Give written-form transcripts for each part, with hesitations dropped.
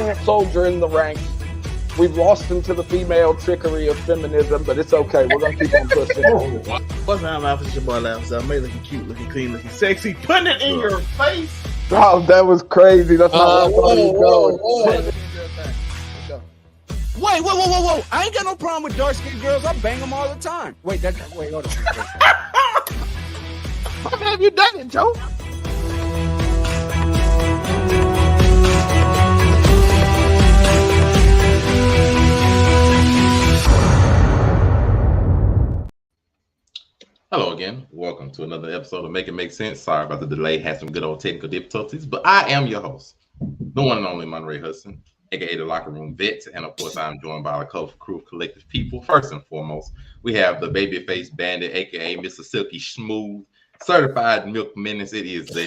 valiant soldier in the ranks. We've lost him to the female trickery of feminism, but it's okay. We're going to keep on pushing. What's my mouth? It's your boy Lamb. So I'm looking cute, looking clean, looking sexy. Putting it in your face. Oh, that was crazy. That's not where I thought he was going. Whoa. I ain't got no problem with dark-skinned girls. I bang them all the time. Wait, hold on. How have you done it, Joe? Hello again. Welcome to another episode of Make It Make Sense. Sorry about the delay. Had some good old technical difficulties, but I am your host, the one and only Monterey Hudson, aka the Locker Room Vet, and of course, I'm joined by a colorful crew of collective people. First and foremost, we have the Babyface Bandit, aka Mr. Silky Smooth, certified milk menace. It is there.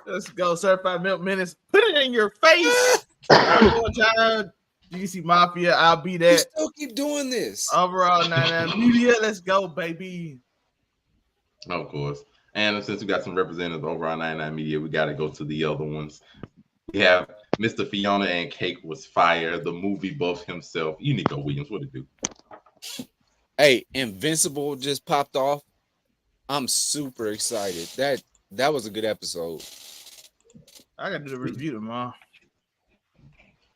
Let's go, certified milk menace. Put it in your face. One time. GC Mafia, I'll be that. You still keep doing this. Overall 99 Media, let's go, baby. Of course. And since we got some representatives over on 99 Media, we got to go to the other ones. We have Mr. Fiona and Cake was fire, the movie buff himself. Unico Williams, what it do? Hey, Invincible just popped off. I'm super excited. That was a good episode. I got to do the review tomorrow.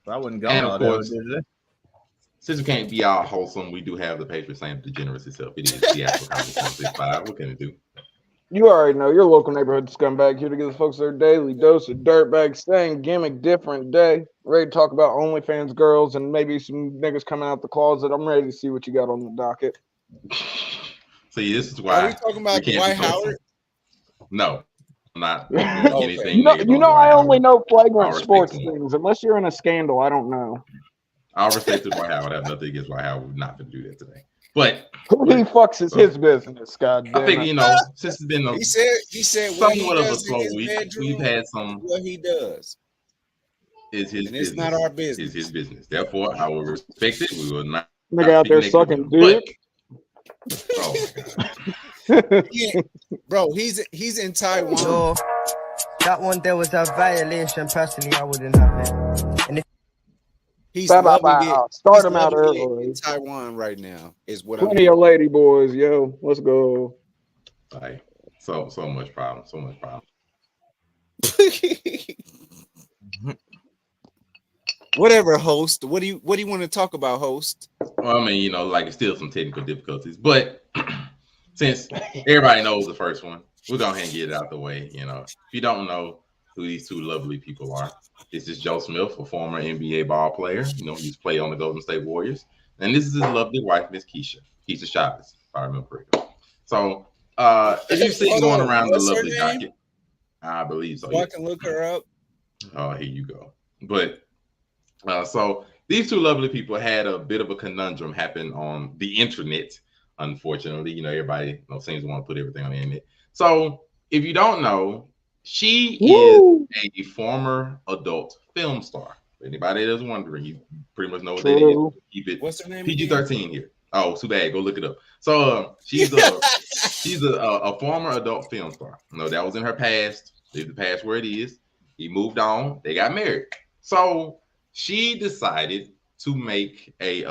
I wouldn't go. And of course, since we can't be all wholesome, we do have the Patriot Saint Degeneracy itself. It is the African 5. What can it do? You already know your local neighborhood scumbag here to give the folks their daily dose of dirtbag, same gimmick, different day. Ready to talk about OnlyFans girls and maybe some niggas coming out the closet. I'm ready to see what you got on the docket. See, this is why. Are we talking about Dwight Howard? No. Not anything. You know, I only know flagrant sports things. Unless you're in a scandal, I don't know. I'll respect Dwight Howard. I have nothing against Dwight Howard. We're not going to do that today. But who he fucks is his business, goddamn. I think, since it's been he said somewhat of a slow week, we've had some. What he does is his business. It's not our business. It's his business. Therefore, I will respect it. We will not. Nigga out there sucking dick. Oh my God. Bro, he's in Taiwan. So that one there was a violation. Personally, I wouldn't have it. And if he's loving it. Start him out early. In Taiwan right now is what plenty of lady boys, yo. Let's go. Right. So much problem. Whatever, host. What do you want to talk about, host? Well, I mean, like still some technical difficulties, but since everybody knows the first one, we'll go ahead and get it out the way. If you don't know who these two lovely people are, this is Joe Smith, a former NBA ball player. He's played on the Golden State Warriors, and this is his lovely wife, Miss Keisha Chavez, if I remember correctly. So, if you see going around the lovely docket, I believe so. I can look her up. Oh, here you go. But so these two lovely people had a bit of a conundrum happen on the internet. Unfortunately, everybody seems to want to put everything on the internet. So if you don't know, she is a former adult film star. Anybody that's wondering, you pretty much know what that is. Keep it What's her name? PG-13 here. Oh, too bad. Go look it up. So she's a former adult film star. That was in her past. Leave the past where it is. He moved on. They got married. So she decided to make a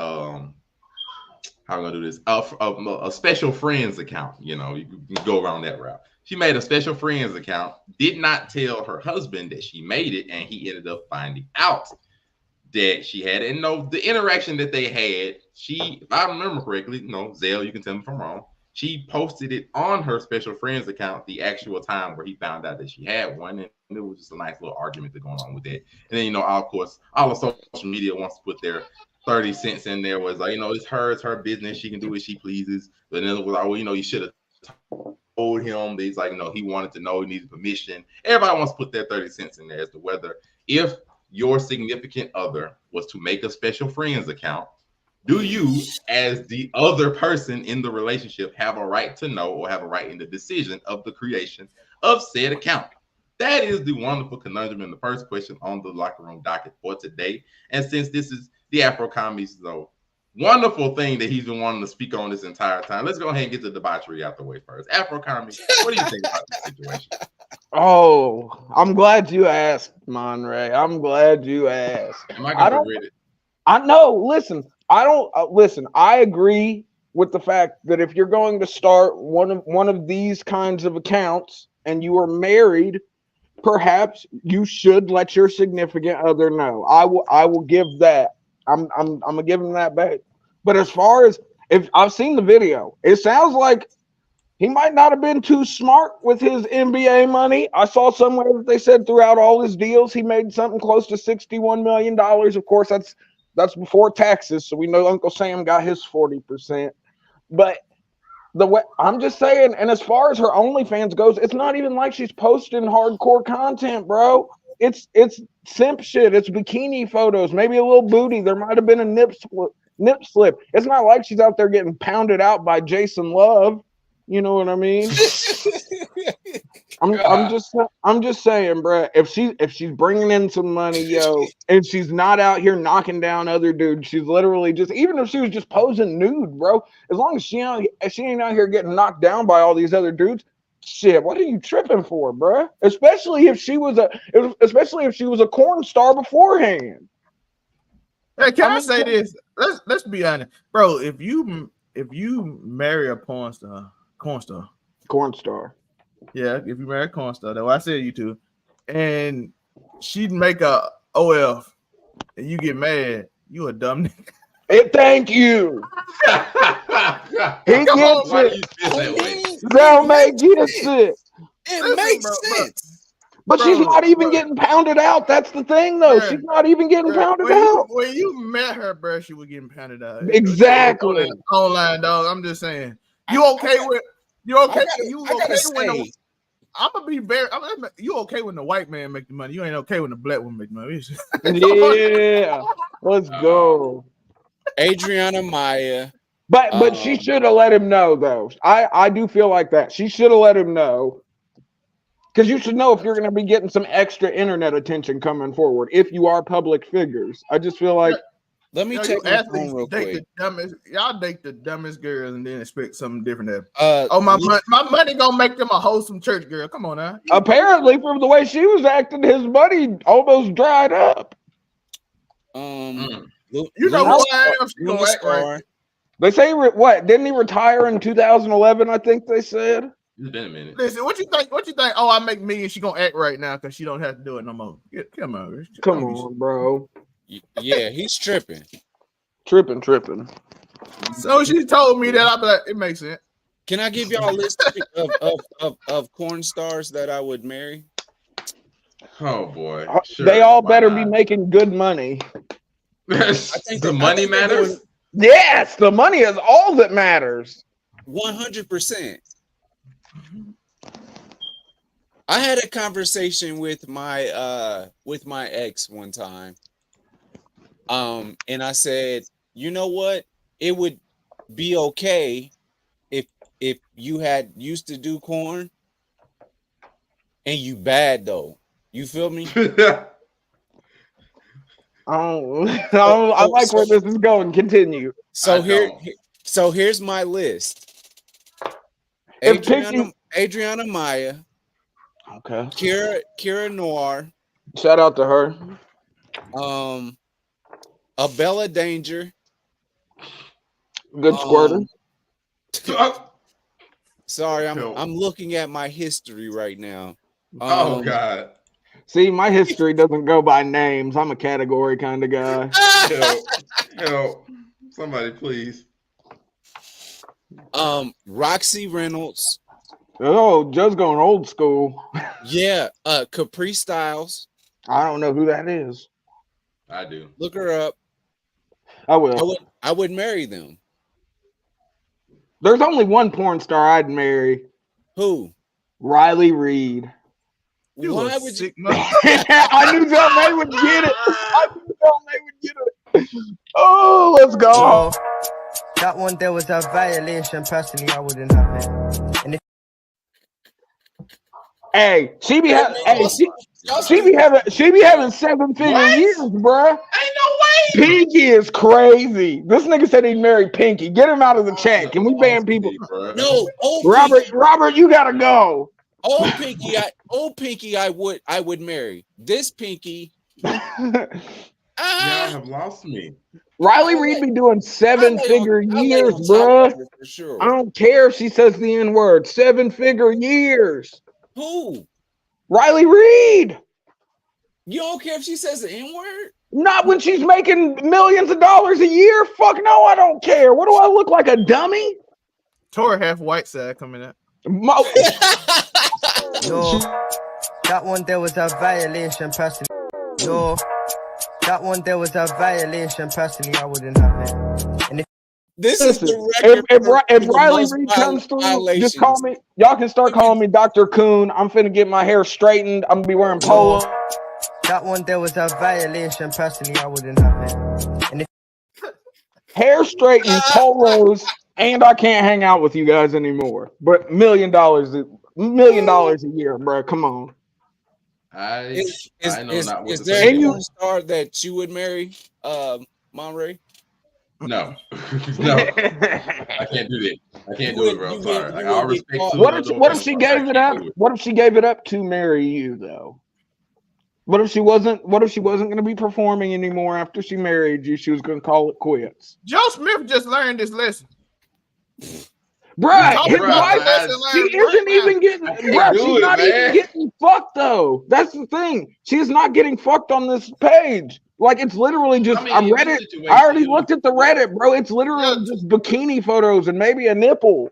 how am I gonna do this? A special friends account. You can go around that route. She made a special friends account. Did not tell her husband that she made it, and he ended up finding out that she had it. And the interaction that they had, if I remember correctly, Zell, you can tell me if I'm wrong. She posted it on her special friends account the actual time where he found out that she had one, and it was just a nice little argument that's going on with that. And then of course, all of social media wants to put their 30 cents in there. Was like, it's her business. She can do what she pleases. But then it was like, well, you should have told him. He's like, he wanted to know. He needed permission. Everybody wants to put their 30 cents in there as to whether if your significant other was to make a special friends account, do you, as the other person in the relationship, have a right to know or have a right in the decision of the creation of said account? That is the wonderful conundrum and the first question on the locker room docket for today. And since this is the Afro Commies, though, wonderful thing that he's been wanting to speak on this entire time. Let's go ahead and get the debauchery out the way first. Afro Comedy, what do you think about this situation? Oh, I'm glad you asked, Monray. I'm glad you asked. Am I going to read it? I know. Listen, I don't listen. I agree with the fact that if you're going to start one of these kinds of accounts and you are married, perhaps you should let your significant other know. I will give that. I'm gonna give him that back. But as far as if I've seen the video, it sounds like he might not have been too smart with his NBA money. I saw somewhere that they said throughout all his deals, he made something close to $61 million. Of course, that's before taxes, so we know Uncle Sam got his 40%. But the way I'm just saying, and as far as her OnlyFans goes, it's not even like she's posting hardcore content, bro. It's simp shit. It's bikini photos, maybe a little booty. There might have been a nip slip. It's not like she's out there getting pounded out by Jason Love. You know what I mean? I'm just saying, bro. If she's bringing in some money, yo, and she's not out here knocking down other dudes, she's literally just, even if she was just posing nude, bro. As long as she ain't out here getting knocked down by all these other dudes, shit. What are you tripping for, bro? Especially if she was a corn star beforehand. Hey, can I say this? Let's be honest, bro. If you marry a corn star. Yeah, if you marry a corn star, though I said you too, and she'd make a OF, and you get mad, you a dumb nigga. Hey, thank you. He Come on, gets why do it. you feel that way? They'll make it. It makes sense. But she's not even getting pounded out. That's the thing, though. Bruh. She's not even getting pounded out. When you met her, bro, she was getting pounded out. Exactly. Online, dog. I'm just saying. You okay with when I'm gonna be very. You okay when the white man make the money? You ain't okay when the black woman make the money. Yeah, let's go. Adriana Maya. But she should have let him know, though. I do feel like that. She should have let him know. Because you should know if you're going to be getting some extra internet attention coming forward, if you are public figures. I just feel like. Let me check my phone real quick. Y'all date the dumbest girls and then expect something different. My My money gonna make them a wholesome church girl. Come on now. Apparently, from the way she was acting, his money almost dried up. You know who I am? She gonna act right. They say what? Didn't he retire in 2011? I think they said. It's been a minute. Listen, what you think? Oh, I make millions. She gonna act right now because she don't have to do it no more. Come on, bro. Yeah, he's tripping. Tripping. So she told me that. I be like, it makes sense. Can I give y'all a list of corn stars that I would marry? Oh boy, sure, they all better be making good money. I think the money matters. Yes, the money is all that matters. 100%. I had a conversation with my ex one time. And I said, you know what? It would be okay if you had used to do corn and you bad though. You feel me? I like where this is going. Continue. So here's my list. Adriana Maya. Okay. Kira Noir. Shout out to her. A Bella Danger. Good squirter. Sorry, I'm looking at my history right now. Oh God. See, my history doesn't go by names. I'm a category kind of guy. Help. Somebody please. Roxy Reynolds. Oh, Joe's going old school. Yeah, Capri Styles. I don't know who that is. I do. Look her up. I will. I would marry them. There's only one porn star I'd marry. Who? Riley Reid. Why would you? I knew May would get it. Oh, let's go. That one there was a violation. Personally, I wouldn't have it. And if hey, she be having 7-figure years, bruh. Ain't no way. Pinky is crazy. This nigga said he'd marry Pinky. Get him out of the chat. Can we ban people? No, old Robert, Pinky, Robert, you gotta go. old Pinky, I would marry. This Pinky, Y'all have lost me. Riley Reid be doing seven-figure years, bruh. For sure. I don't care if she says the N-word. 7-figure years. Who? Riley Reid. You don't care if she says the N-word? Not when she's making millions of dollars a year. Fuck no, I don't care. What do I look like, a dummy? Tori half white side coming out. Mo- No, that one there was a violation, personally. No, that one there was a violation, personally. I wouldn't have it. And if This is the if record. if Riley Reid comes through, just call me. Y'all can start calling me Dr. Coon. I'm finna get my hair straightened. I'm gonna be wearing polo. that one there was a violation, personally. I wouldn't have it. And if Hair straightened, polos, and I can't hang out with you guys anymore. But $1 million a year, bro. Come on. I know not what Is to there say. a porn star that you would marry, Monray? No, no, I can't do that. I can't do it, bro. I'm sorry. Like, all respect to What if she gave it up? What if she gave it up to marry you, though? What if she wasn't going to be performing anymore after she married you? She was going to call it quits. Joe Smith just learned this lesson. Bruh, his Bruh, wife, she isn't even getting. Bruh, she's not even getting fucked though. That's the thing. She's not getting fucked on this page. Like it's literally just. I read it. I already looked at the Reddit, bro. It's literally just bikini photos and maybe a nipple.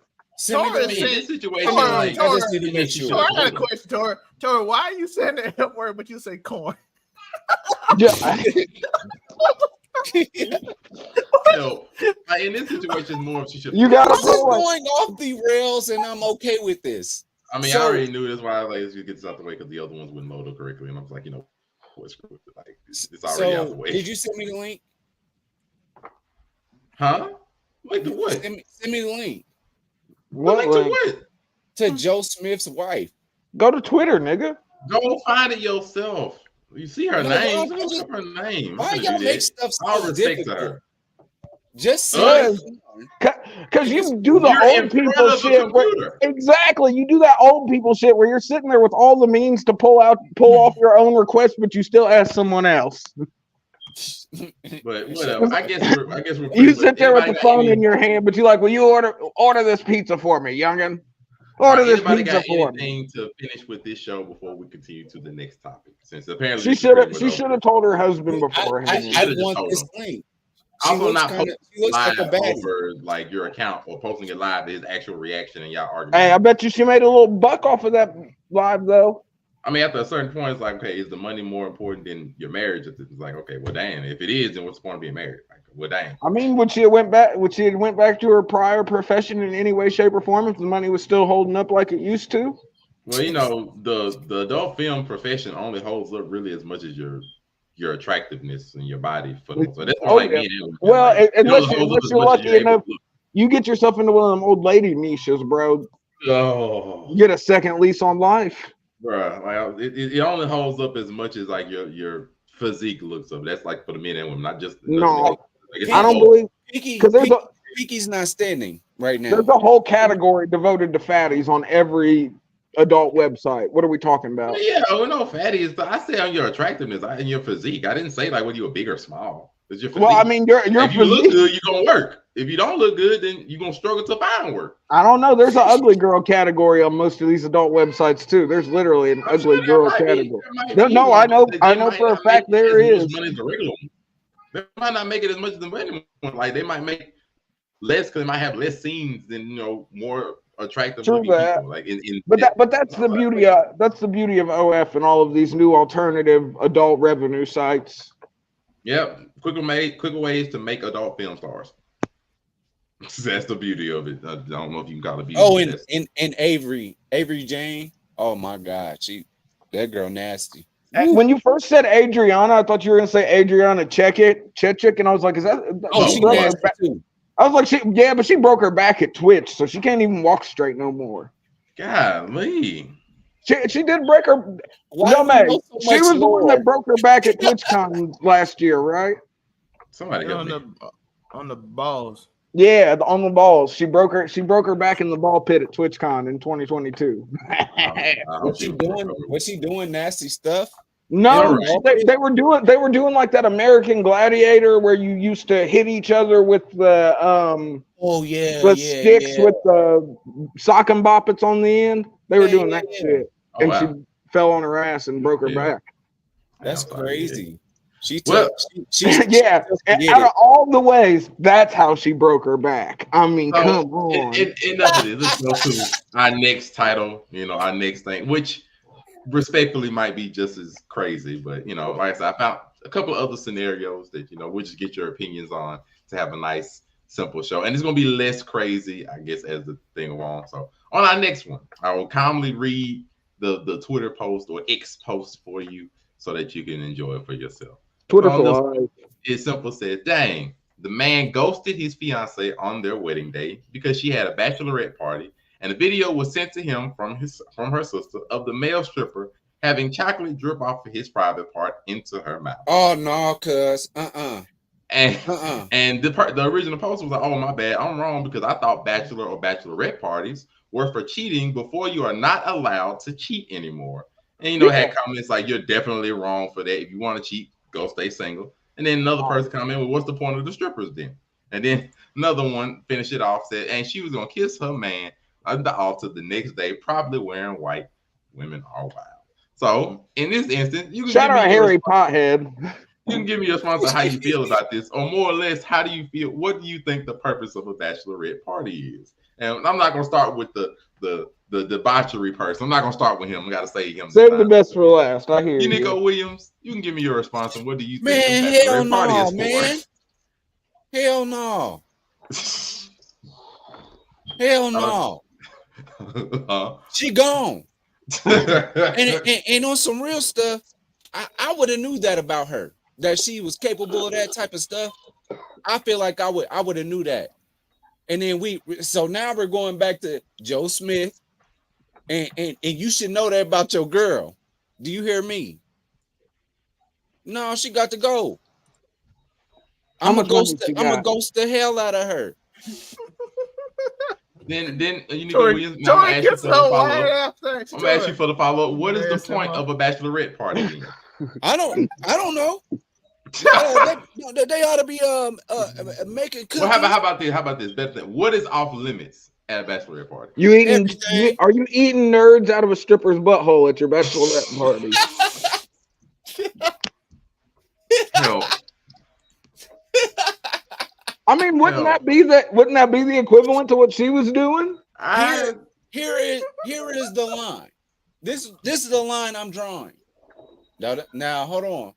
Tori, this situation, Tori, like, Tori, I just need to make sure. Tori, I got a question, Tori. Tori, why are you saying the F word, but you say corn? No, like, in this situation, more she should. You gotta This is going off the rails, and I'm okay with this. I mean, I already knew this. Why I was like, let's just get this out the way because the other ones wouldn't load up correctly, and I was like, you know, what's like it's already out the way. Did you send me the link? Huh? Like the what? Send me the link. What link to what? To Joe Smith's wife. Go to Twitter, nigga. Go find it yourself. You see her name. Look up her name. Why y'all make stuff All so respect difficult? to her. Just say Because you do the You're old people shit. Exactly. You do that old people shit where you're sitting there with all the means to pull off your own request, but you still ask someone else. But whatever. I guess we're you sit there with the phone in your hand, but you're like, "Well, you order this pizza for me, youngin. Order this pizza for me." Anything to finish with this show before we continue to the next topic? Since apparently she should have told her husband beforehand. I want this link. Also, not posting live over like your account or posting it live to his actual reaction and y'all arguing. Hey, I bet you she made a little buck off of that live though. I mean, after a certain point, it's like, okay, is the money more important than your marriage? It's like, okay, well, damn. If it is, then what's the point of being married? Like, well, damn. I mean, would she have went back to her prior profession in any way, shape, or form if the money was still holding up like it used to? Well, you know, the adult film profession only holds up really as much as your attractiveness and your body. So that's like me. Well, unless you're lucky enough, you get yourself into one of them old lady niches, bro. Oh, you get a second lease on life. Bro, like it only holds up as much as like your physique looks up. That's like for the men and women, not just no. Like, I don't believe because Pinky's not standing right now. There's a whole category devoted to fatties on every adult website. What are we talking about? Well, yeah, we know fatties. I say on your attractiveness and your physique. I didn't say like whether you were big or small. It's your physique. Well, I mean, your if you look good, you're gonna work. If you don't look good, then you're gonna struggle to find work. I don't know. There's an ugly girl category on most of these adult websites too. There's literally an ugly girl category. No, I know for a fact there is. They might not make it as much as the money one. Like they might make less because they might have less scenes than more attractive people. Like but that's the beauty of OF and all of these new alternative adult revenue sites. Yep, quicker ways to make adult film stars. That's the beauty of it. I don't know if you can call it beauty. Oh, and Avery Jane. Oh my God, that girl nasty. When you first said Adriana, I thought you were gonna say Adriana Chechik, and I was like, is that? Oh, she nasty too. I was like, but she broke her back at Twitch, so she can't even walk straight no more. Golly. She did break her. No, man. She was the one that broke her back at TwitchCon last year, right? Somebody help me. On the balls. Yeah, on the balls. She broke her back in the ball pit at TwitchCon in 2022. Was she doing nasty stuff? No, right. they were doing like that American Gladiator where you used to hit each other with the sticks with the sock and boppets on the end. They were doing that shit, and she fell on her ass and broke her back. That's crazy. She out of all the ways, that's how she broke her back. I mean, come on. Enough of this. Let's go to our next title. Our next thing, which respectfully might be just as crazy, but like I said, I found a couple of other scenarios that we'll just get your opinions on to have a nice, simple show, and it's gonna be less crazy, I guess, as the thing along. So on our next one, I will calmly read the Twitter post or X post for you so that you can enjoy it for yourself. Twitter It simple said, "Dang, the man ghosted his fiance on their wedding day because she had a bachelorette party." And a video was sent to him from her sister of the male stripper having chocolate drip off of his private part into her mouth. Oh no, cuz And the original post was like, "Oh my bad, I'm wrong because I thought bachelor or bachelorette parties were for cheating before you are not allowed to cheat anymore." And had comments like, "You're definitely wrong for that. If you want to cheat, go stay single." And then another person commented, "Well, what's the point of the strippers then?" And then another one finished it off, said, "And she was gonna kiss her man on the altar the next day, probably wearing white. Women are wild." So in this instance, you can shout out Harry Pothead. You can give me a response on how you feel about this, or more or less, how do you feel? What do you think the purpose of a bachelorette party is? And I'm not gonna start with the debauchery person. I'm not gonna start with him. I gotta say him. Save the best for last. I hear you. Nico Williams, you can give me your response on what do you think man, the bachelorette party is for? Hell no. Hell no. She gone. and on some real stuff, I would have knew that about her, that she was capable of that type of stuff. I feel like I would have knew that. And then so now we're going back to Joe Smith, and you should know that about your girl. Do you hear me? No, she got to go. I'm gonna ghost the hell out of her. Then Williams, I'm gonna ask you for the follow-up. What is the point of a bachelorette party? I don't know. They ought to be making cookies. Well, how about this? Better thing. What is off limits at a bachelorette party? Are you eating nerds out of a stripper's butthole at your bachelorette party? No. I mean, wouldn't that be the equivalent to what she was doing? Here is the line. This is the line I'm drawing. Now hold on.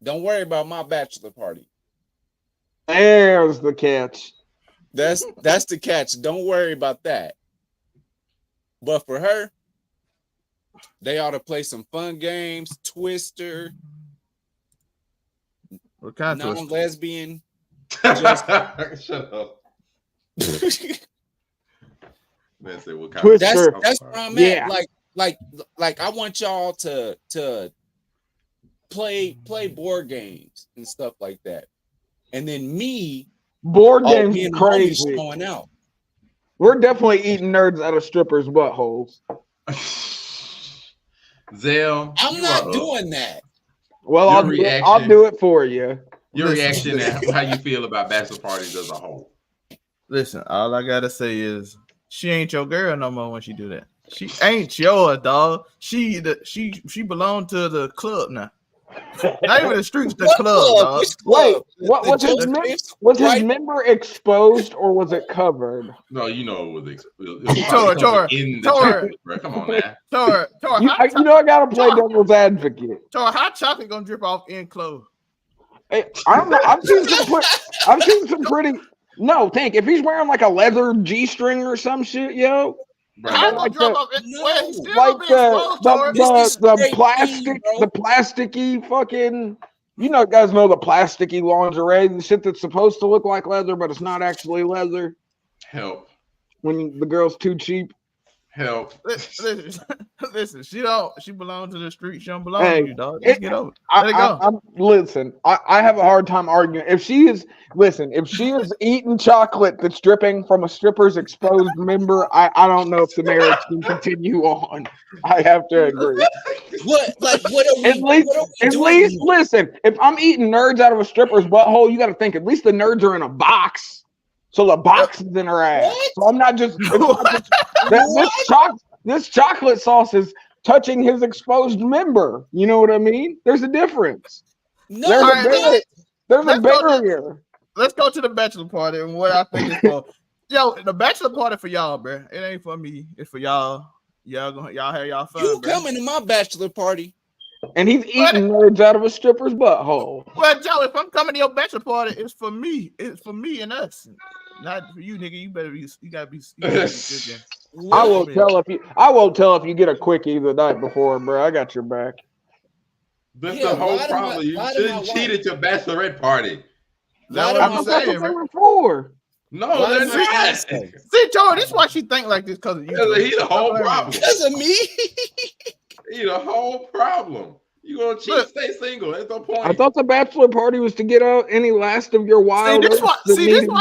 Don't worry about my bachelor party. There's the catch. That's the catch. Don't worry about that. But for her, they ought to play some fun games, Twister. What kind of non-lesbian? Shut up. Man, say what kind Twister. That's where I'm at. Like I want y'all to play board games and stuff like that. And then board games crazy. Going out. We're definitely eating nerds out of strippers' buttholes. Zell, I'm not doing that. Well, I'll do it for you. Your reaction and how you feel about bachelor parties as a whole. Listen, all I gotta say is she ain't your girl no more when she do that. She ain't yours, dog. She belonged to the club now. Not even the streets, the club, dog. Wait, what was his member exposed or was it covered? No, it was exposed. Tor. Come on, man. Tor, I gotta play devil's advocate. Tor, how chocolate gonna drip off in clothes? Hey, I don't know. I've seen some pretty. No, think if he's wearing like a leather G-string or some shit, yo. Like the plasticky fucking, guys know the plasticky lingerie, the shit that's supposed to look like leather, but it's not actually leather. Help. When the girl's too cheap. Help. Listen, she belongs to the street. She don't belong to you, dog. Just get over it. Let it go. Listen, I have a hard time arguing. If she is eating chocolate that's dripping from a stripper's exposed member, I don't know if the marriage can continue on. I have to agree. What are we? At least listen, if I'm eating nerds out of a stripper's butthole, you got to think at least the nerds are in a box. So the box is in her ass. What? So I'm not just, this chocolate sauce is touching his exposed member. You know what I mean? There's a difference. No, There's a barrier. Let's go to the bachelor party and what I think is for. Yo, the bachelor party for y'all, bro. It ain't for me. It's for y'all. Y'all have y'all fun. You bro. coming to my bachelor party? And he's eating nerds out of a stripper's butthole. Well, Joe, if I'm coming to your bachelor party, it's for me. It's for me and us. Not for you, nigga. You better be. You gotta be. I won't tell if you get a quickie the night before, bro. I got your back. That's the whole problem. You shouldn't cheat at your bachelorette party. That's what I'm saying, bro. For. No, that's not. See, Joe, this is why she think like this because of you. He the whole problem. Because of me. He the whole problem. You gonna cheat? Stay single. That's the point. I thought the bachelor party was to get out any last of your wild. This is why she think.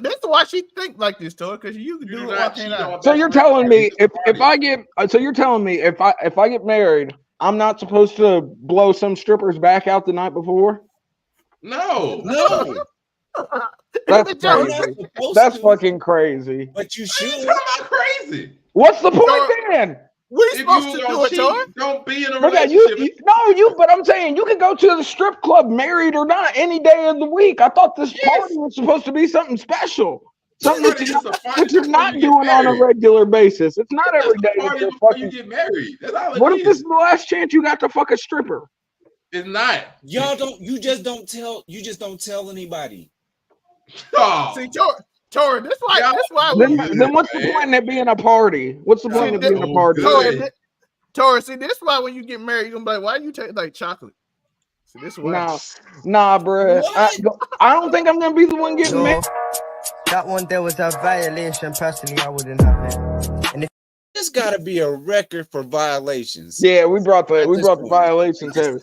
That's why she think like this, Tor. Because you can do it. So you're telling me if I get married, I'm not supposed to blow some stripper's back out the night before? No. That's crazy. That's fucking crazy. But you should. That's not crazy. What's the point then? We supposed to do it, Tor. Don't be in a relationship. But I'm saying you can go to the strip club, married or not, any day of the week. I thought this party was supposed to be something special, something that you're not doing on a regular basis. It's not every day that you're fucking. You get married. That's all what if this is the last chance you got to fuck a stripper? It's not. Y'all don't. You just don't tell anybody. Oh. See, Tor, that's why. Then what's the point in it being a party? What's the point of being a party? Tor, see, this is why when you get married, you're gonna be like, why do you take like chocolate? See, this is why. Nah, bro. I don't think I'm gonna be the one getting married. That one there was a violation. Personally, I wouldn't have it. And there's got to be a record for violations. Yeah, we brought the violations in.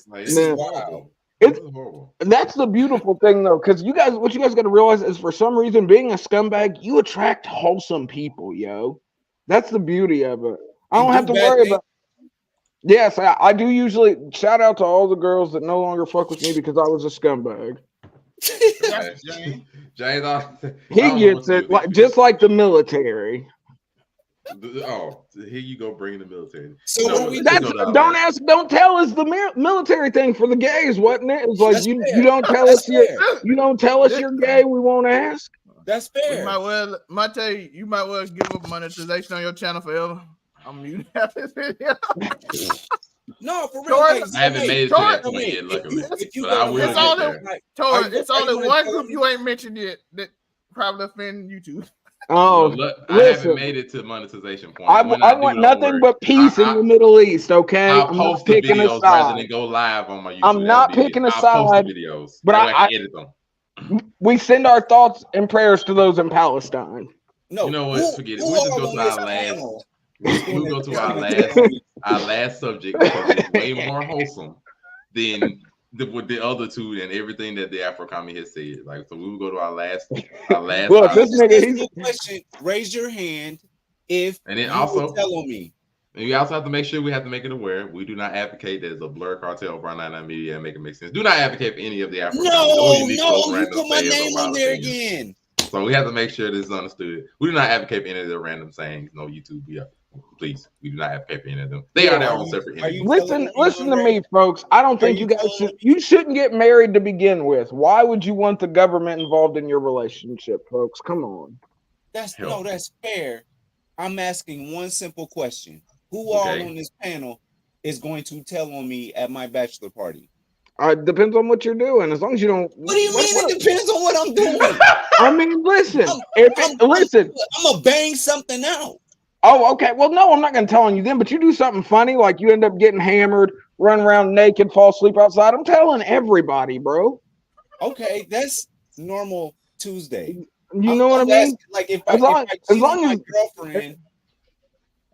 Wow. That's the beautiful thing, though, because what you guys got to realize is, for some reason, being a scumbag, you attract wholesome people, yo. That's the beauty of it. I don't have to worry about. Yes, I do usually. Shout out to all the girls that no longer fuck with me because I was a scumbag. James, he gets it just like the military. Oh, here you go, bringing the military. So don't tell us the military thing for the gays, wasn't it? It was like you don't tell us you're gay. We won't ask. That's fair. You might well give up monetization on your channel forever. I'm muting this video. No, for real. I haven't made it to that point yet, luckily. But I will. It's only one group you ain't mentioned yet that probably offend YouTube. Oh, I haven't made it to monetization point. I want nothing but peace in the Middle East. Okay, I'm not picking a side. Rather than go live on my YouTube. I'm not picking a side. Videos, but I edit them. We send our thoughts and prayers to those in Palestine. No, you know what? Forget it. We'll just go to our last. We'll go to our last subject because it's way more wholesome than the other two and everything that the Afro Commie has said. Like, so we will go to our last. Look, this nigga. Question. Raise your hand if and then also tell on me. And we also have to make sure we have to make it aware. We do not advocate there's a blur cartel, Brown 99 Media, and make it make sense. Do not advocate for any of the Afro. No, you put my name on there again. So we have to make sure this is understood. We do not advocate for any of the random sayings. No YouTube. Please, we do not advocate for any of them. They are their own separate entities. Listen to me, folks. I don't think you shouldn't get married to begin with. Why would you want the government involved in your relationship, folks? Come on. That's fair. I'm asking one simple question. Who all on this panel is going to tell on me at my bachelor party? It depends on what you're doing. As long as you don't. What do you mean? It depends on what I'm doing. I mean, listen. I'm gonna bang something out. Oh, okay. Well, no, I'm not going to tell on you then, but you do something funny, like you end up getting hammered, run around naked, fall asleep outside. I'm telling everybody, bro. Okay, that's normal Tuesday. You know what I mean? Like if As long my as girlfriend.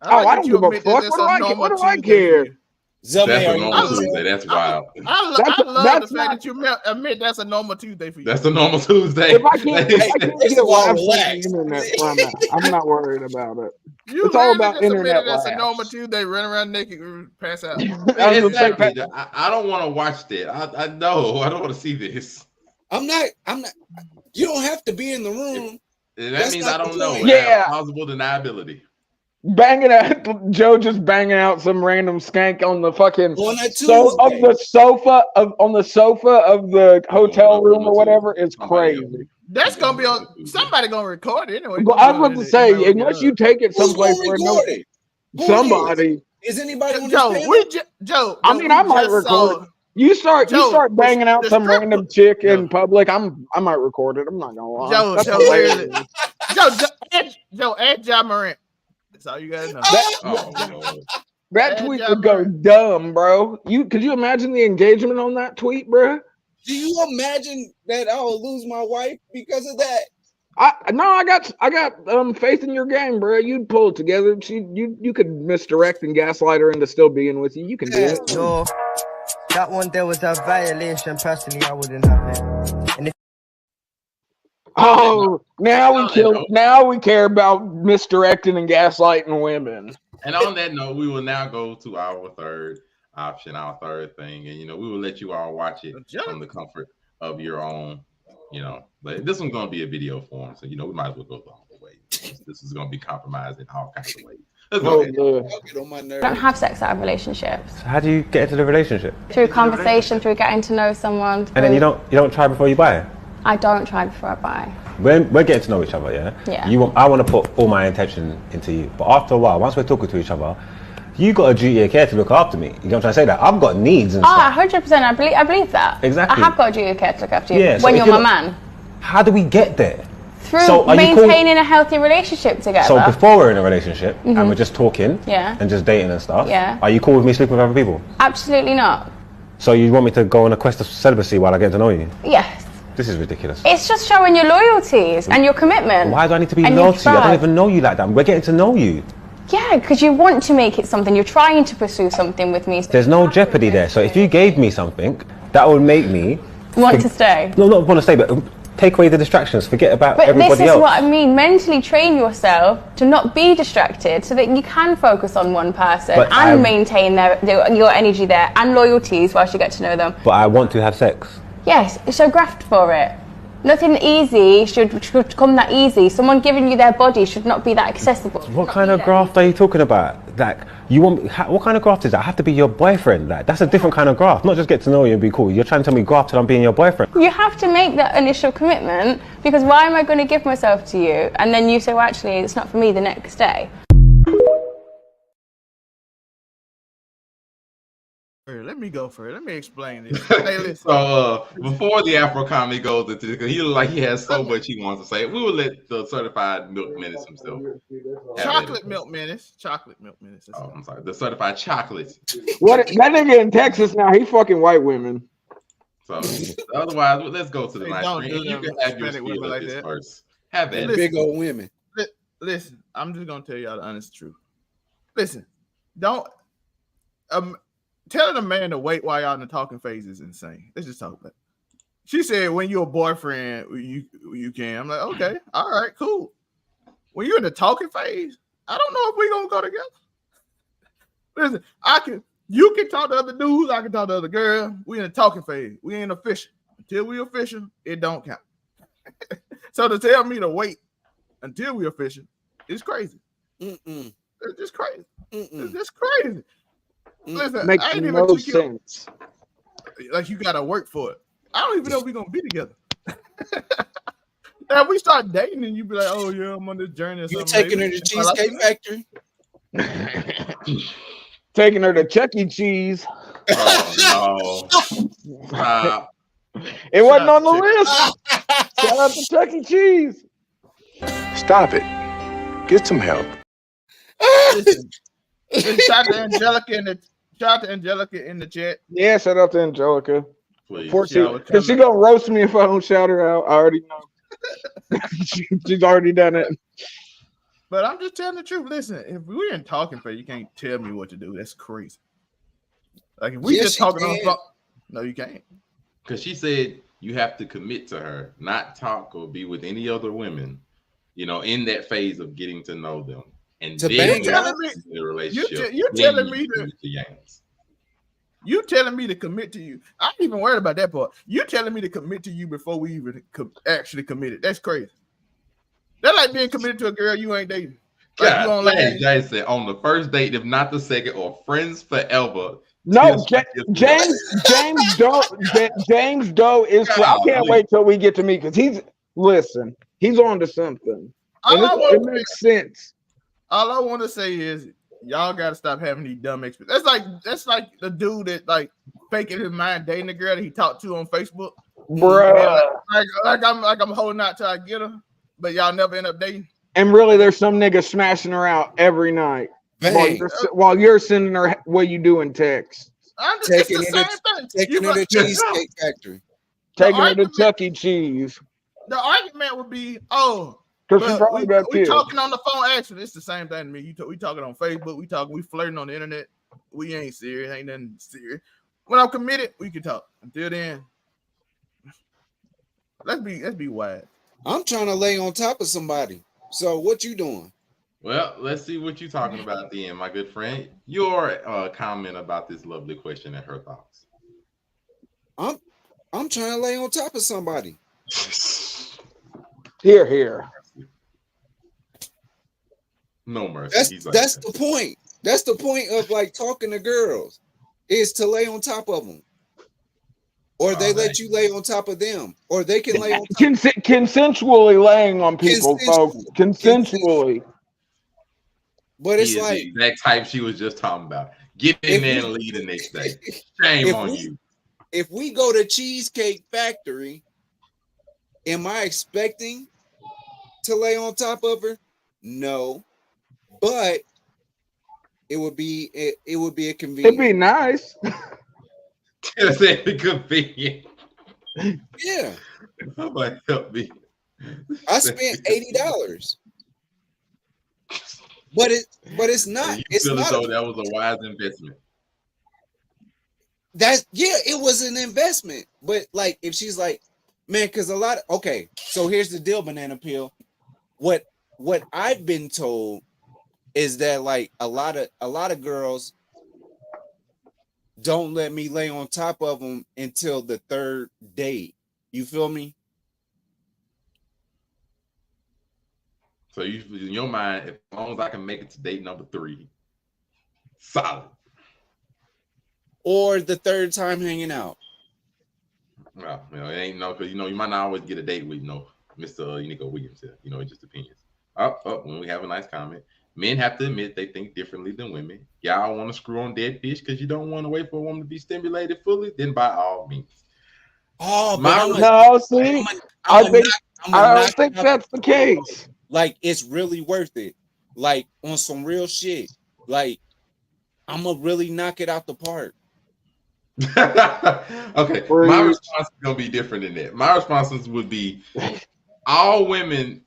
I don't give a fuck. What do I care? That's a normal Tuesday. That's wild. I love the fact that you admit that's a normal Tuesday for you. That's a normal Tuesday. If I can't get laughs on the internet, I'm not worried about it. It's all about internet laughs. That's a normal Tuesday. Run around naked, pass out. Exactly. I don't want to watch that. I know. I don't want to see this. I'm not. You don't have to be in the room. That means I don't know. Yeah. Plausible deniability. Banging out Joe, just banging out some random skank on the fucking on the sofa of the hotel room or whatever is crazy. That's gonna be on. Somebody gonna record it anyway. But I was about to say, unless you take it someplace where somebody is anybody on Joe. I mean, I might record. You start banging out some random chick in public. I might record it. I'm not gonna lie. Joe, add Ja Morant. That's all you gotta know. That tweet would go dumb, bro. Could you imagine the engagement on that tweet, bro? Do you imagine that I'll lose my wife because of that? I got faith in your game, bro. You'd pull it together. You could misdirect and gaslight her into still being with you. You can do it. No, that one there was a violation. Personally, I wouldn't have it. And if now we care about misdirecting and gaslighting women. And on that note, we will now go to our third option, our third thing, and we will let you all watch it from the comfort of your own, But this one's gonna be a video form, so we might as well go the whole way. This is gonna be compromised in all kinds of ways. Let's go ahead. I don't have sex out of relationships. So how do you get into the relationship? Through conversation, through getting to know someone. And then you don't try before you buy it? I don't try before I buy. We're getting to know each other, yeah? Yeah. I want to put all my intention into you. But after a while, once we're talking to each other, you got a duty of care to look after me. You know what I'm trying to say? That I've got needs and stuff. 100%. I believe that. Exactly. I have got a duty of care to look after you. Yeah, when you're my man. How do we get there? Through maintaining a healthy relationship together. So before we're in a relationship and we're just talking and just dating and stuff, are you cool with me sleeping with other people? Absolutely not. So you want me to go on a quest of celibacy while I get to know you? Yes. This is ridiculous. It's just showing your loyalties and your commitment. Why do I need to be loyal to you? I don't even know you like that. We're getting to know you. Yeah, because you want to make it something. You're trying to pursue something with me. There's no jeopardy there. So if you gave me something, that would make me... Want to stay. No, not want to stay, but take away the distractions. Forget about everybody else. But this is what I mean. Mentally train yourself to not be distracted so that you can focus on one person and maintain your energy there and loyalties whilst you get to know them. But I want to have sex. Yes, so graft for it. Nothing easy should come that easy. Someone giving you their body should not be that accessible. What kind of graft are you talking about? Like, what kind of graft is that? I have to be your boyfriend. Like, that's a different kind of graft. Not just get to know you and be cool. You're trying to tell me graft till I'm being your boyfriend. You have to make that initial commitment because why am I going to give myself to you? And then you say, well, actually, it's not for me the next day. Let me go for it. Let me explain this. Hey, so before the Afro comedy goes into this, because he looks like he has so much he wants to say, we will let the certified milk menace himself. Chocolate milk menace. Oh, I'm sorry. The certified chocolate. What? That nigga in Texas now, he fucking white women. So otherwise, let's go to the night screen. You can have your spiel like this first. Have it. Big old women. Listen, I'm just gonna tell y'all the honest truth. Listen, don't telling a man to wait while y'all in the talking phase is insane. Let's just talk about it. She said, when you're a boyfriend, you can. I'm like, okay, all right, cool. When you're in the talking phase, I don't know if we're gonna go together. Listen, you can talk to other dudes, I can talk to other girls. We in the talking phase. We ain't official. Until we official, it don't count. So to tell me to wait until we official is crazy. It's just crazy. It's just crazy. Listen, makes no sense. Like you gotta work for it. I don't even know if we're gonna be together. Now if we start dating and you be like, oh yeah, I'm on this journey or something. You taking her to Cheesecake Factory? Taking her to Chuck E. Cheese. Oh no. It wasn't on the list. Shout out to Chuck E. Cheese. Stop it. Get some help. Shout out to Angelica in the chat. Yeah, shout out to Angelica. Please. Because she gonna roast me if I don't shout her out. I already know. She's already done it. But I'm just telling the truth. Listen, if we ain't talking for you can't tell me what to do. That's crazy. Like if we just talking on the phone, no, you can't. Because she said you have to commit to her, not talk or be with any other women, in that phase of getting to know them. And to then the relationship. You telling me you telling me to commit to you. I'm even worried about that part. You telling me to commit to you before we even actually committed. That's crazy. That's like being committed to a girl you ain't dating. Like God, you don't like Jason on the first date, if not the second, or friends forever. No, James Doe is. I can't wait till we get to meet because he's on to something. And it makes sense. All I want to say is y'all got to stop having these dumb expectations. That's like the dude that like faking his mind dating the girl that he talked to on Facebook, bro. Like I'm holding out till I get her, but y'all never end up dating. And really, there's some nigga smashing her out every night while you're sending her what you do in text. Taking her to Cheesecake Factory. Taking her to Chuck E. Cheese. The argument would be, because we talking on the phone. Actually, it's the same thing to me. We talking on Facebook. We flirting on the internet. We ain't serious. Ain't nothing serious. When I'm committed, we can talk. Until then, let's be wise. I'm trying to lay on top of somebody. So what you doing? Well, let's see what you're talking about at the end, my good friend. Your comment about this lovely question and her thoughts. I'm trying to lay on top of somebody. Here. No mercy. That's the point. That's the point of like talking to girls is to lay on top of them. Or they let you lay on top of them, or they can lay on top. Consensually laying on people, folks. Consensually. But it's like the exact type she was just talking about. Get in there and leave the next day. Shame on you. If we go to Cheesecake Factory, am I expecting to lay on top of her? No, but it would be a convenience. It'd be nice. It'd be convenient. Yeah. Somebody help me. I spent $80. But it's not. It's not. As though that was a wise investment. It was an investment. But like, if she's like, man, because so here's the deal, banana peel. What I've been told is that like a lot of girls don't let me lay on top of them until the third date. You feel me? So in your mind, as long as I can make it to date number 3, solid. Or the third time hanging out. Well, it ain't because you might not always get a date with Mr. Nico Williams here. It just depends. When we have a nice comment. Men have to admit they think differently than women. Y'all want to screw on dead fish because you don't want to wait for a woman to be stimulated fully, then by all means. Oh, I don't think that's the case. Like, it's really worth it. Like, on some real shit. Like, I'm going to really knock it out the park. Okay, my response is going to be different than that. My responses would be, all women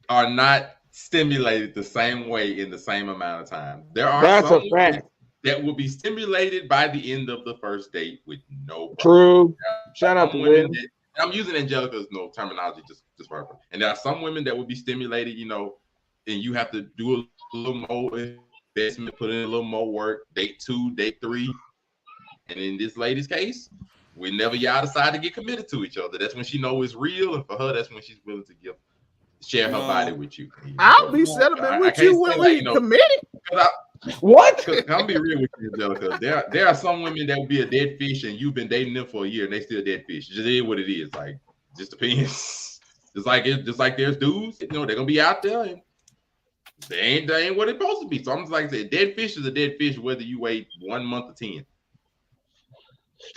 are not stimulated the same way in the same amount of time. There are some women that will be stimulated by the end of the first date with no problem. True. Shout out to women. I'm using Angelica's terminology just for her. And there are some women that will be stimulated, and you have to do a little more investment, put in a little more work, date 2, date 3. And in this lady's case, whenever y'all decide to get committed to each other, that's when she knows it's real. And for her, that's when she's willing to share her body with you. I'll be celibate with you when we committed. What? I'm gonna be real with you, Angelica. There are some women that will be a dead fish, and you've been dating them for a year, and they still dead fish. It just is what it is. Like, just depends. Just like there's dudes, they're gonna be out there, and they ain't what it's supposed to be. So I'm just like I said, dead fish is a dead fish, whether you wait 1 month or 10.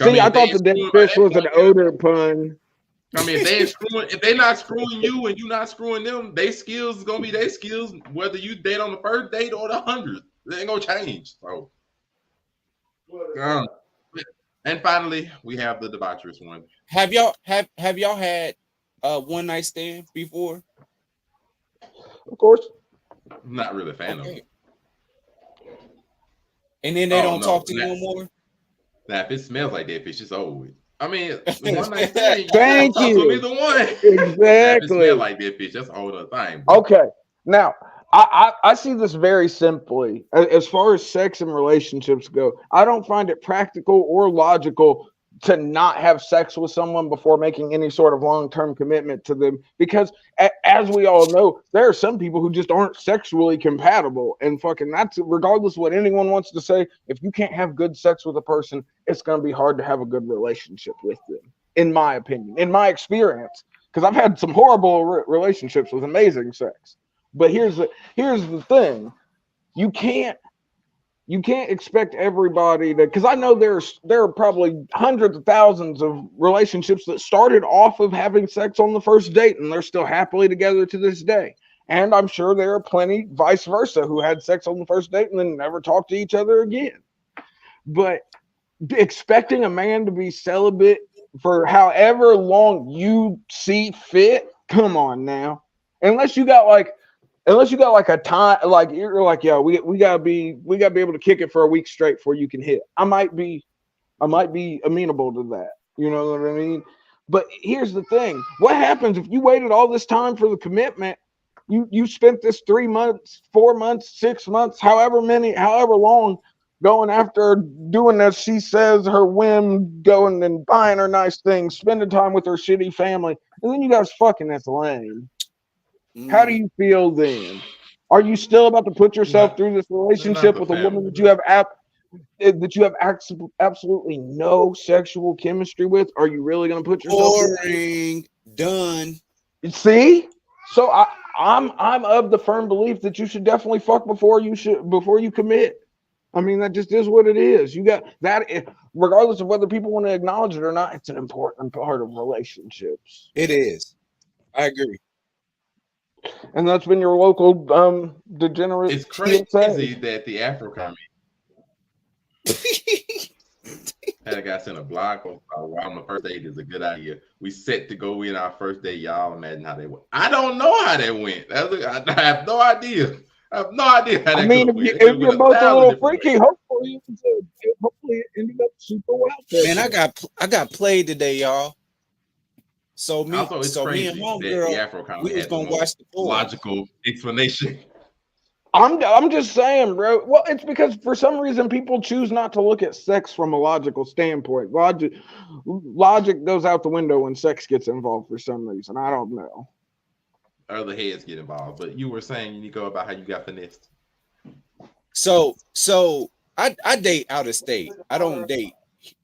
I thought the dead fish was an odor pun. If they're not screwing you and you not screwing them, their skills is gonna be their skills, whether you date on the first date or the 100th. They ain't gonna change. So, and finally, we have the debaucherous one. Have y'all had one night stand before? Of course. I'm not really a fan of it. And then they don't talk to you no more? Now, if it smells like that fish, it's over with. I mean, one night stand, thank you. With either one. Exactly. If it smells like that fish, that's a whole other thing. Bro. Okay. Now, I see this very simply. As far as sex and relationships go, I don't find it practical or logical to not have sex with someone before making any sort of long-term commitment to them, because as we all know, there are some people who just aren't sexually compatible, and fucking that's regardless of what anyone wants to say. If you can't have good sex with a person, it's going to be hard to have a good relationship with them, in my opinion, in my experience, because I've had some horrible relationships with amazing sex. But here's the thing: you can't expect everybody to, because I know there are probably hundreds of thousands of relationships that started off of having sex on the first date and they're still happily together to this day. And I'm sure there are plenty vice versa who had sex on the first date and then never talked to each other again. But expecting a man to be celibate for however long you see fit, come on now. Unless you got like a time, like you're like, yo, we gotta be able to kick it for a week straight before you can hit. I might be amenable to that. You know what I mean? But here's the thing: what happens if you waited all this time for the commitment? You spent this 3 months, 4 months, 6 months, however long, going after doing as she says, her whim, going and buying her nice things, spending time with her shitty family, and then you guys fucking. That's lame. How do you feel then? Are you still about to put yourself through this relationship with a woman that you have absolutely no sexual chemistry with? Are you really going to put yourself through? Done. See? So I'm of the firm belief that you should definitely fuck before you commit. I mean, that just is what it is. You got that, regardless of whether people want to acknowledge it or not. It's an important part of relationships. It is. I agree. And that's been your local degenerate. It's crazy that the Afro comment had a guy send a blog post about why on the first date is a good idea. We set to go in our first date. Y'all imagine how they went. I don't know how that went. I have no idea. I have no idea how that if you're both a little freaky, hopefully it ended up super well. Man, I got played today, y'all. So me and homegirl, we was gonna watch the pool. Logical explanation. I'm just saying, bro. Well, it's because for some reason people choose not to look at sex from a logical standpoint. Logic goes out the window when sex gets involved for some reason. I don't know. Other heads get involved, but you were saying, Nico, about how you got finessed. So I date out of state. I don't date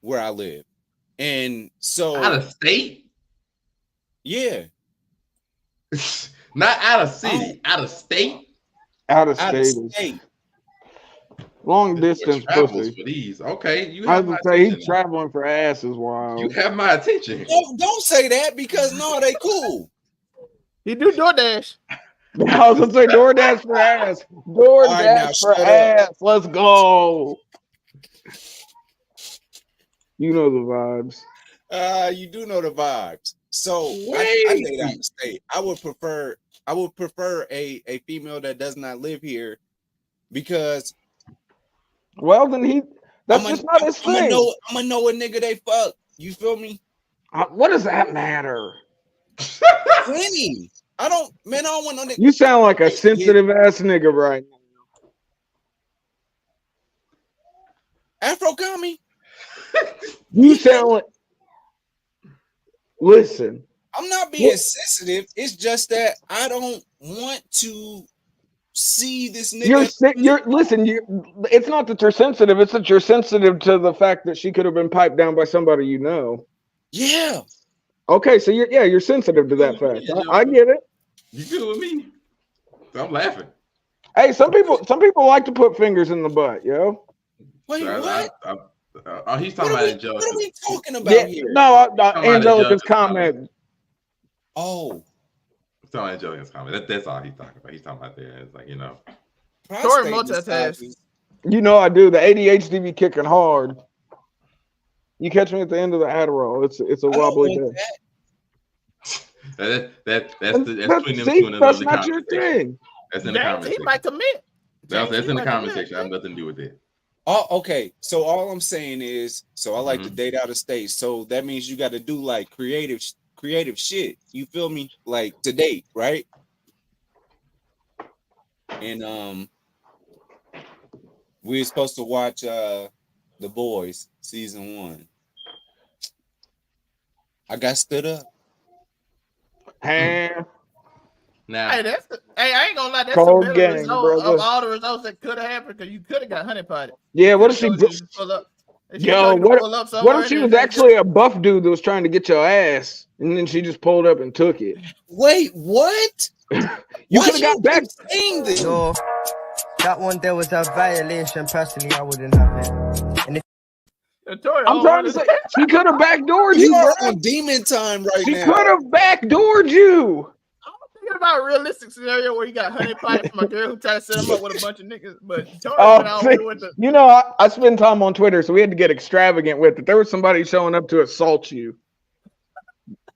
where I live, and so out of state. Yeah. Not out of city, out of state. Out of state. Long distance pussy. For these. Okay. I was gonna say he's traveling for ass is wild. You have my attention. Don't say that, because no, they cool. He do DoorDash. I was gonna say DoorDash for ass. DoorDash for ass. Let's go. You know the vibes. You do know the vibes. So I date out of state. I would prefer a female that does not live here, because well then that's just not his thing. I'm gonna know a nigga they fuck. You feel me? What does that matter? Plenty. I don't want no nigga. You sound like a sensitive ass nigga right now. Afro commie? You sound like. Listen, I'm not being sensitive. It's just that I don't want to see this nigga. It's not that you're sensitive. It's that you're sensitive to the fact that she could have been piped down by somebody you know. Yeah. Okay, so you're sensitive to that fact. I get it. You good with me? I'm laughing. Hey, some people like to put fingers in the butt, yo. Wait, what? He's talking about Angelica. What are we talking about here? No, Angelica's comment. Oh. He's talking about Angelica's comment. That's all he's talking about. He's talking about there. It's like, Short multitask. You know I do. The ADHD be kicking hard. You catch me at the end of the Adderall. It's a wobbly day. That's between them two and that's the not your comment section. thing. That's in the comment He section. might commit. That's in the comment section. I have nothing to do with that. Oh, okay. So all I'm saying is, so I like to date out of state. So that means you got to do like creative shit. You feel me? Like to date, right? And we were supposed to watch The Boys season 1. I got stood up. Hey, Now, I ain't gonna lie. That's Cold a better game, result brother. of all the results that could have happened because you could have got honey potted. yeah, what if she? Yo, what if she was actually a buff dude that was trying to get your ass, and then she just pulled up and took it? Wait, what? You could have got back. Saying this? No, that one there was a violation. Personally, I wouldn't have it. And if I'm trying to say she could have backdoored you. You are on demon time right She now. could have backdoored you. I'm thinking about a realistic scenario where you got honey potted from a girl who tried to set him up with a bunch of niggas, but Tony went all the way with the. You know, I spend time on Twitter, so we had to get extravagant with it. There was somebody showing up to assault you.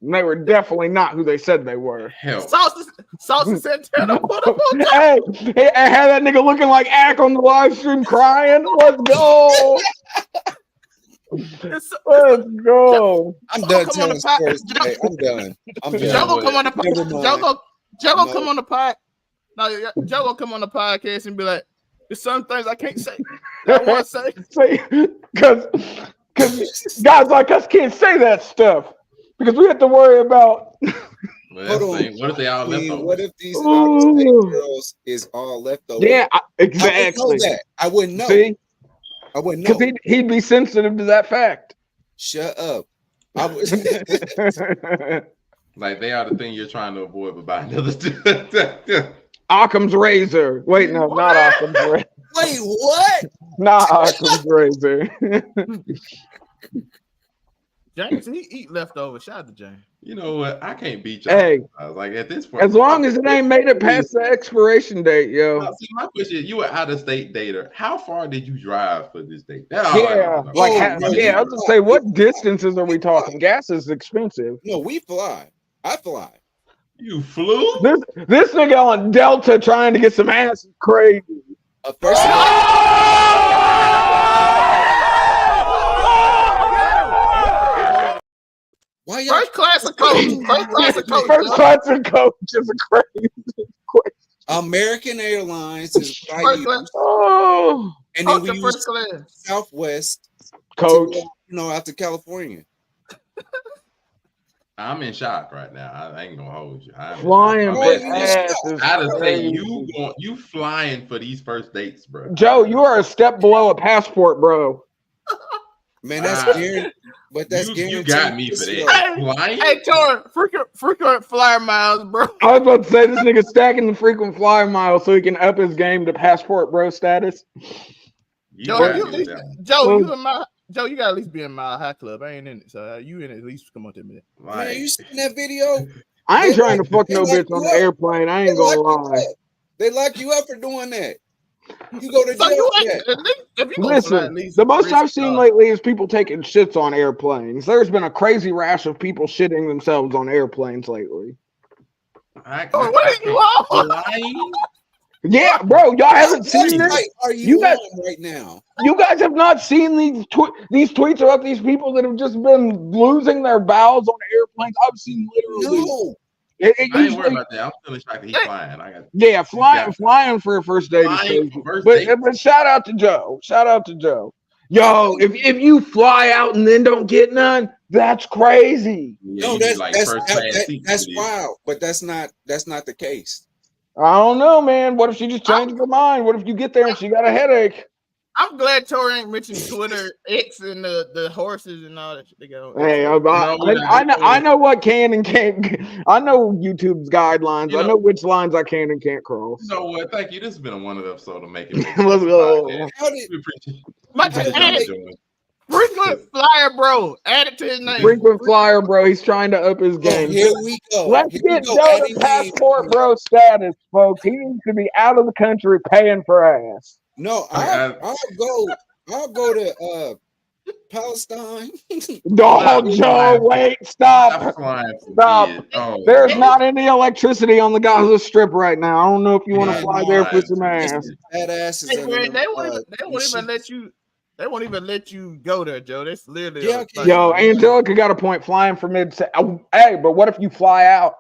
And they were definitely not who they said they were. Salsa Santana. Hey, I had that nigga looking like Ack on the live stream crying. Let's go. Let's go. I'm done telling stories today. I'm done. Joe gonna come on the podcast. Joe gonna come on the pod. No, Joe gonna come on the podcast and be like, "There's some things I can't say. I want to say because guys like us can't say that stuff because we have to worry about." What if they all left over? What if these out-of-state girls is all left over? Yeah, exactly. I wouldn't know. See? I wouldn't know. Because he'd be sensitive to that fact. Shut up. I would. Like they are the thing you're trying to avoid, but by another. Occam's razor. Wait, no, not Occam's razor. Wait, what? Not Occam's razor. James, he eat leftovers. Shout out to James. You know what? I can't beat you. Hey, I was like at this point, as long as it ain't made it past the expiration date, yo. Now, see, my question: you were out of state dater. How far did you drive for this date? Yeah, I was gonna say, what distances are we talking? Gas is expensive. No, we fly. I fly. You flew? This nigga on Delta trying to get some ass is crazy. First class of coach. First class of coach. First class of coach is a crazy question. American Airlines is first class. Oh, and then we first use class. Southwest coach. To, out to California. I'm in shock right now. I ain't gonna hold you. Flying for ass. I just say you flying for these first dates, bro. Joe, you are a step below a passport, bro. Man, that's guaranteed. But that's guaranteed. You got me for that. Hey, Tor, frequent flyer miles, bro. I was about to say this nigga stacking the frequent flyer miles so he can up his game to passport bro status. Joe, you gotta at least be in Mile High Club. I ain't in it, so you in it at least come on to me. Man, you seen that video? I ain't trying to fuck no bitch on the airplane. I ain't gonna lie. They lock you up for doing that. You go to jail. Listen, the most I've seen lately is people taking shits on airplanes. There's been a crazy rash of people shitting themselves on airplanes lately. What are you on? Yeah, bro, y'all haven't seen this. Are you guys right now? You guys have not seen these tweets about these people that have just been losing their bowels on airplanes. I've seen literally. No. I ain't worried about that. I'm still in shock that he's flying. Flying for a first date is crazy. But shout out to Joe. Shout out to Joe. Yo, if you fly out and then don't get none, that's crazy. No, that's wild. But that's not the case. I don't know, man. What if she just changed her mind? What if you get there and she got a headache? I'm glad Tori ain't mentioned Twitter, X, and the horses and all that shit they got. Hey, I know what can and can't. I know YouTube's guidelines. I know which lines I can and can't cross. You know what? Thank you. This has been a wonderful episode of Making It. Let's go. Frequent flyer, bro. Add it to his name. Frequent flyer, bro. He's trying to up his game. Here we go. Let's get Joe to passport bro status, folks. He needs to be out of the country paying for ass. No, I'll go to Palestine. No, Joe, wait, stop. Stop. Oh, There's not any electricity on the Gaza Strip right now. I don't know if you want to fly there for some ass. Badasses. Hey, man, they won't even let you. They won't even let you go there, Joe. That's literally. Yo, Angelica got a point flying for mid. Hey, but what if you fly out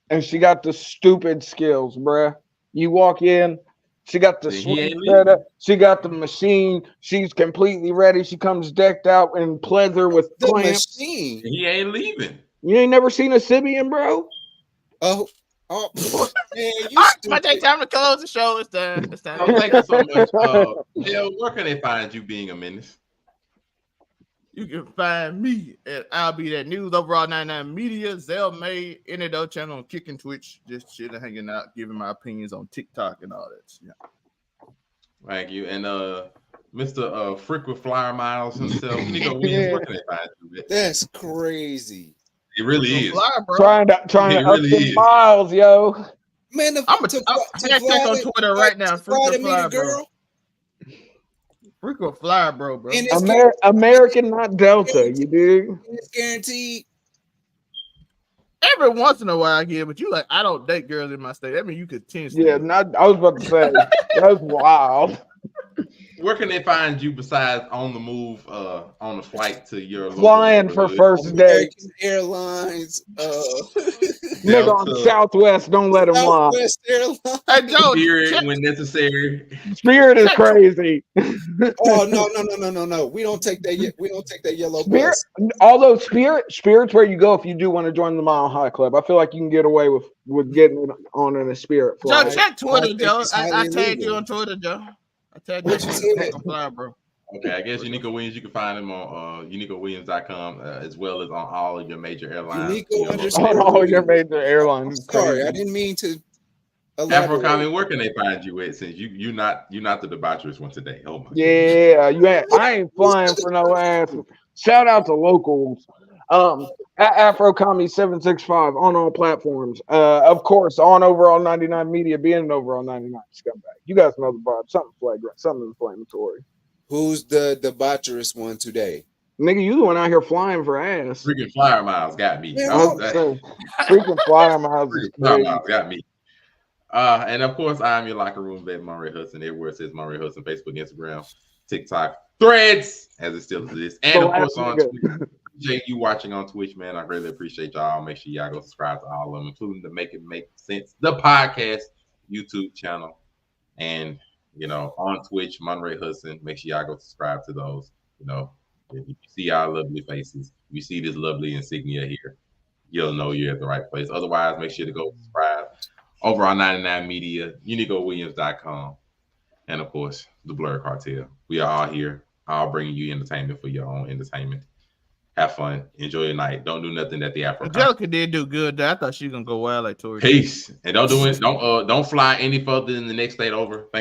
and she got the stupid skills, bruh? You walk in, she got the suite set up, she got the machine, she's completely ready. She comes decked out in pleather with the clamps. machine. He ain't leaving. You ain't never seen a Sibian, bro? Oh, man, you But they time to close the show. It's time. It's time. Oh, thank you so much. Dale, where can they find you being a menace? You can find me at I'll Be That News, Overall 99 Media, Zell May, Any channel on Kicking Twitch, just chilling, hanging out, giving my opinions on TikTok and all that. Yeah. Thank you. And Mr. Frick with Flyer Miles himself, Nico Williams, where can they find you? That's crazy. It really is. Fly, bro. Trying to up the miles, yo. Man, I'm hashtag on Twitter right now. Freak with Fly, bro. Freak with Fly, bro. American, not Delta. You dig? It's guaranteed. Every once in a while I get it, but you like, I don't date girls in my state. I mean, you could change. Yeah, I was about to say that's wild. Where can they find you besides on the move, on the flight to your flying for first day? Airlines, nigga on Southwest, don't let him lie. Southwest Airlines. Hey, Joe, Spirit when necessary. Spirit is crazy. Oh no! We don't take that. We don't take that yellow Spirit. bus. Although Spirit's where you go if you do want to join the Mile High Club. I feel like you can get away with getting it on in a Spirit flight. Joe, check Twitter, Joe. I tagged you on Twitter, Joe. I tagged you on Fly, bro. Okay, I guess Unico Williams, you can find him on UnicoWilliams.com as well as on all of your major airlines. On all your major airlines. Sorry, I didn't mean to. Afro Comment, where can they find you at? Since you're not the debaucherous one today. Oh my. Yeah, I ain't flying for no ass. Shout out to locals. At Afro Comedy 765 on all platforms. Of course, on Overall 99 Media, being an Overall 99 scumbag. You guys know the vibe. Something flagrant, something inflammatory. Who's the debaucherous one today? Nigga, you the one out here flying for ass. Freaking Flyer Miles got me. Freaking Flyer Miles got me. And of course, I'm your locker room vet, Monray Hudson. Everywhere it says Monray Hudson, Facebook, Instagram, TikTok, Threads, as it still exists. And of course on Twitter. Appreciate you watching on Twitch, man. I really appreciate y'all. Make sure y'all go subscribe to all of them, including the Make It Make Sense, the podcast, YouTube channel, and on Twitch, Monray Hudson. Make sure y'all go subscribe to those. If you see our lovely faces, you see this lovely insignia here, you'll know you're at the right place. Otherwise, make sure to go subscribe over on 99 Media, UnicoWilliams.com, and of course, the Blur Cartel. We are all here, all bringing you entertainment for your own entertainment. Have fun. Enjoy your night. Don't do nothing that the Afro. Angelica did do good. I thought she was gonna go wild like Tori. Peace. And don't fly any further than the next state over. Thank